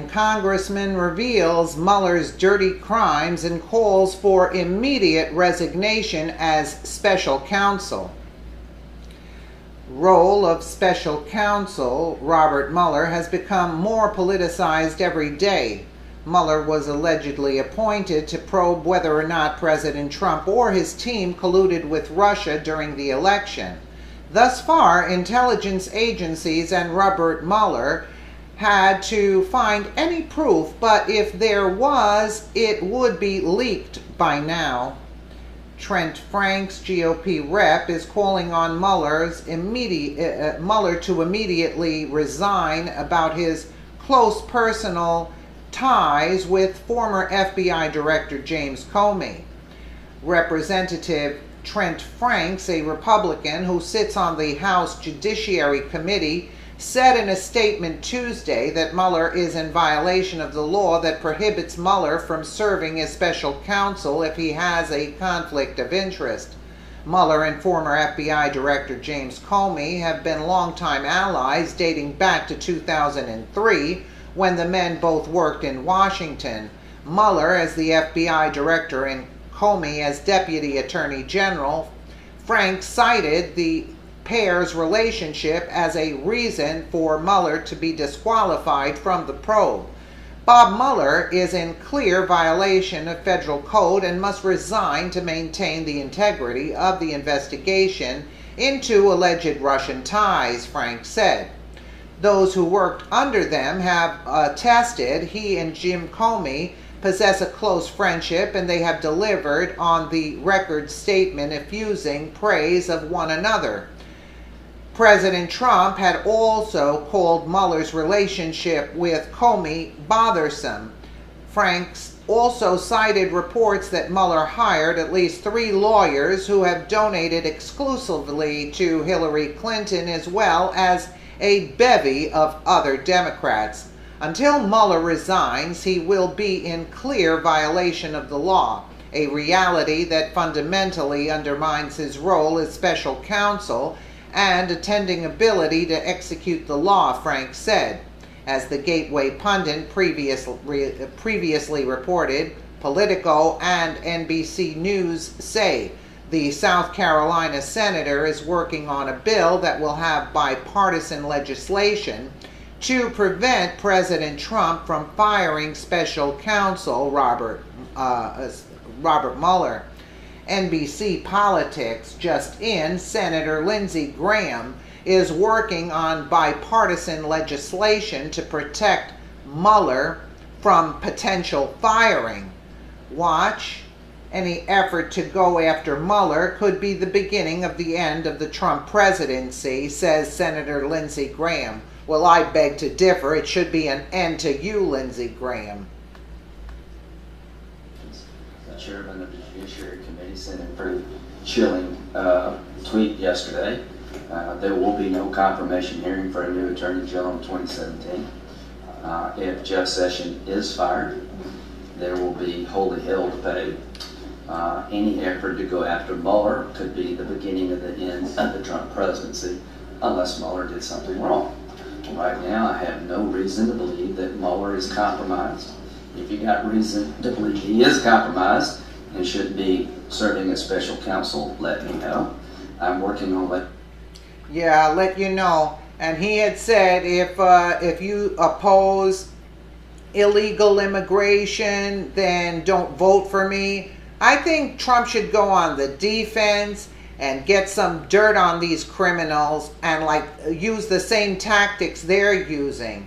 Congressman reveals Mueller's dirty crimes and calls for immediate resignation as special counsel. Role of special counsel Robert Mueller has become more politicized every day. Mueller was allegedly appointed to probe whether or not President Trump or his team colluded with Russia during the election. Thus far, intelligence agencies and Robert Mueller had to find any proof, but if there was, it would be leaked by now. Trent Frank's GOP rep is calling on Mueller to immediately resign about his close personal ties with former FBI Director James Comey. Representative Trent Franks, a Republican who sits on the House Judiciary Committee, said in a statement Tuesday that Mueller is in violation of the law that prohibits Mueller from serving as special counsel if he has a conflict of interest. Mueller and former FBI Director James Comey have been longtime allies dating back to 2003 when the men both worked in Washington. Mueller as the FBI Director and Comey as Deputy Attorney General. Frank cited the pair's relationship as a reason for Mueller to be disqualified from the probe. Bob Mueller is in clear violation of federal code and must resign to maintain the integrity of the investigation into alleged Russian ties, Frank said. Those who worked under them have attested he and Jim Comey possess a close friendship, and they have delivered on the record statement effusing praise of one another. President Trump had also called Mueller's relationship with Comey bothersome. Franks also cited reports that Mueller hired at least 3 lawyers who have donated exclusively to Hillary Clinton, as well as a bevy of other Democrats. Until Mueller resigns, he will be in clear violation of the law, a reality that fundamentally undermines his role as special counsel and attending ability to execute the law, Frank said. As the Gateway pundit previously reported, Politico and NBC News say the South Carolina senator is working on a bill that will have bipartisan legislation to prevent President Trump from firing special counsel Robert Mueller. NBC Politics just in, Senator Lindsey Graham is working on bipartisan legislation to protect Mueller from potential firing. Watch. Any effort to go after Mueller could be the beginning of the end of the Trump presidency, says Senator Lindsey Graham. Well, I beg to differ. It should be an end to you, Lindsey Graham. The chairman of the Judiciary Committee sent a pretty chilling tweet yesterday. There will be no confirmation hearing for a new Attorney General in 2017. If Jeff Sessions is fired, there will be holy hell to pay. Any effort to go after Mueller could be the beginning of the end of the Trump presidency, unless Mueller did something wrong. Right now, I have no reason to believe that Mueller is compromised. If you got reason to believe he is compromised and should be serving as special counsel, let me know. I'm working on that. Yeah, I'll let you know. And he had said if you oppose illegal immigration, then don't vote for me. I think Trump should go on the defense and get some dirt on these criminals and use the same tactics they're using.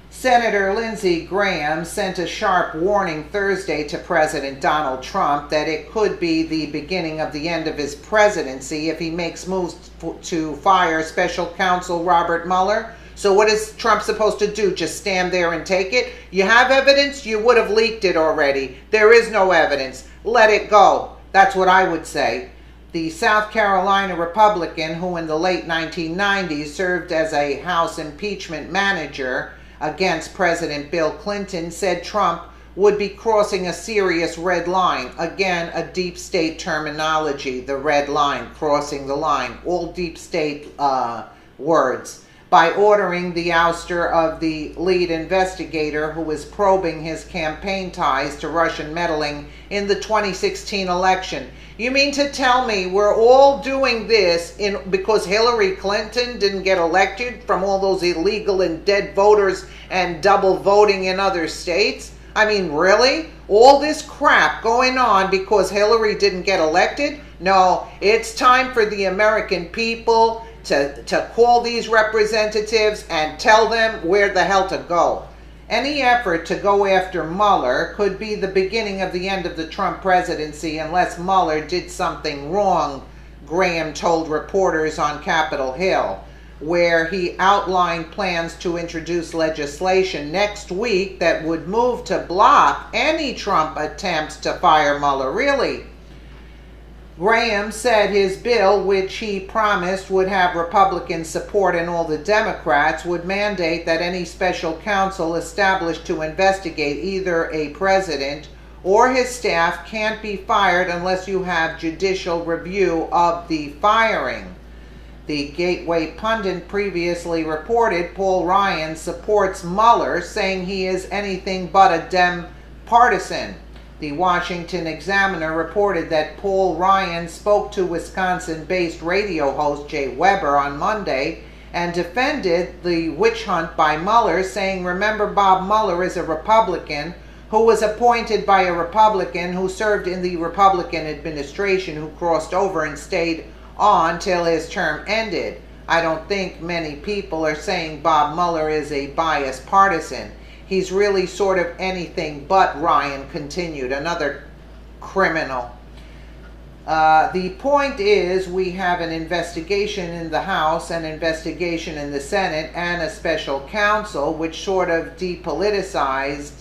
Senator Lindsey Graham sent a sharp warning Thursday to President Donald Trump that it could be the beginning of the end of his presidency if he makes moves to fire special counsel Robert Mueller. So what is Trump supposed to do? Just stand there and take it? You have evidence? You would have leaked it already. There is no evidence. Let it go. That's what I would say. The South Carolina Republican, who in the late 1990s served as a House impeachment manager against President Bill Clinton, said Trump would be crossing a serious red line. Again, a deep state terminology, the red line, crossing the line, all deep state words. by ordering the ouster of the lead investigator who was probing his campaign ties to Russian meddling in the 2016 election. You mean to tell me we're all doing this because Hillary Clinton didn't get elected from all those illegal and dead voters and double voting in other states? I mean, really? All this crap going on because Hillary didn't get elected? No, it's time for the American people to call these representatives and tell them where the hell to go. Any effort to go after Mueller could be the beginning of the end of the Trump presidency unless Mueller did something wrong, Graham told reporters on Capitol Hill, where he outlined plans to introduce legislation next week that would move to block any Trump attempts to fire Mueller. Really? Graham said his bill, which he promised would have Republican support and all the Democrats, would mandate that any special counsel established to investigate either a president or his staff can't be fired unless you have judicial review of the firing. The Gateway pundit previously reported Paul Ryan supports Mueller, saying he is anything but a Dem partisan. The Washington Examiner reported that Paul Ryan spoke to Wisconsin-based radio host Jay Weber on Monday and defended the witch hunt by Mueller, saying, "Remember, Bob Mueller is a Republican who was appointed by a Republican who served in the Republican administration, who crossed over and stayed on till his term ended. I don't think many people are saying Bob Mueller is a biased partisan. He's really sort of anything but," Ryan continued, another criminal. The point is, we have an investigation in the House, an investigation in the Senate, and a special counsel, which sort of depoliticizes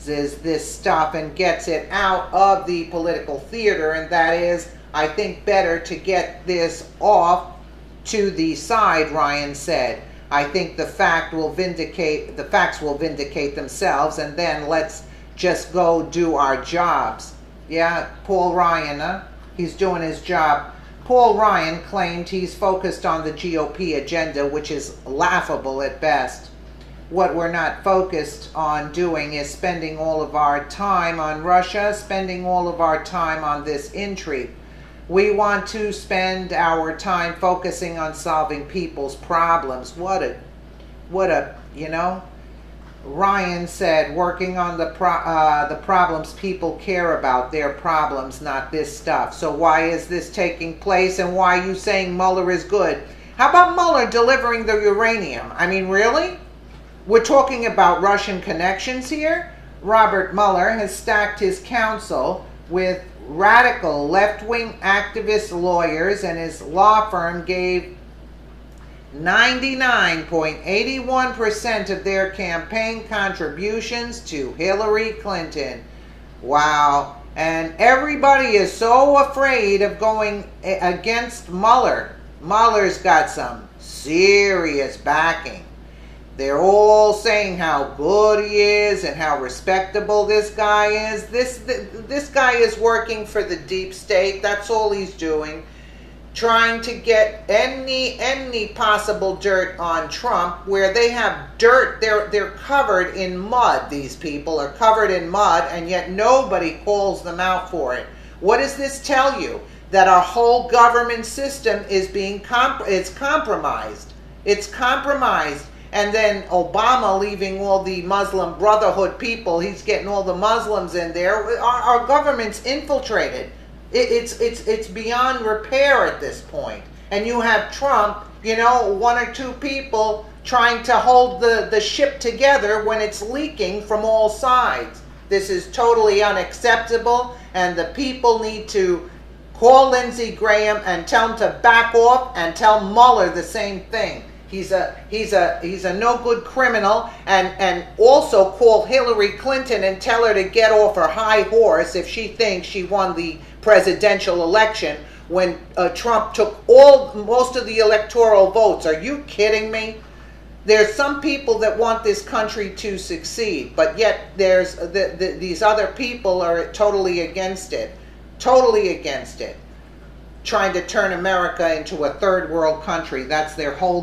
this stuff and gets it out of the political theater, and that is, I think, better to get this off to the side, Ryan said. I think the facts will vindicate themselves, and then let's just go do our jobs. Yeah, Paul Ryan, he's doing his job. Paul Ryan claimed he's focused on the GOP agenda, which is laughable at best. What we're not focused on doing is spending all of our time on Russia, spending all of our time on this intrigue. We want to spend our time focusing on solving people's problems. What a, you know? Ryan said, working on the problems people care about, their problems, not this stuff. So why is this taking place, and why are you saying Mueller is good? How about Mueller delivering the uranium? I mean, really? We're talking about Russian connections here? Robert Mueller has stacked his counsel with radical left-wing activist lawyers, and his law firm gave 99.81% of their campaign contributions to Hillary Clinton. Wow. And everybody is so afraid of going against Mueller. Mueller's got some serious backing. They're all saying how good he is and how respectable this guy is. This guy is working for the deep state. That's all he's doing. Trying to get any possible dirt on Trump, where they have dirt. They're covered in mud. These people are covered in mud, and yet nobody calls them out for it. What does this tell you? That our whole government system is being compromised. It's compromised. And then Obama leaving all the Muslim Brotherhood people, he's getting all the Muslims in there. Our government's infiltrated. It's beyond repair at this point. And you have Trump, you know, one or two people trying to hold the ship together when it's leaking from all sides. This is totally unacceptable, and the people need to call Lindsey Graham and tell him to back off, and tell Mueller the same thing. He's a no good criminal, and also call Hillary Clinton and tell her to get off her high horse if she thinks she won the presidential election when Trump took most of the electoral votes. Are you kidding me? There's some people that want this country to succeed, but yet there's these other people are totally against it. Totally against it. Trying to turn America into a third world country. That's their whole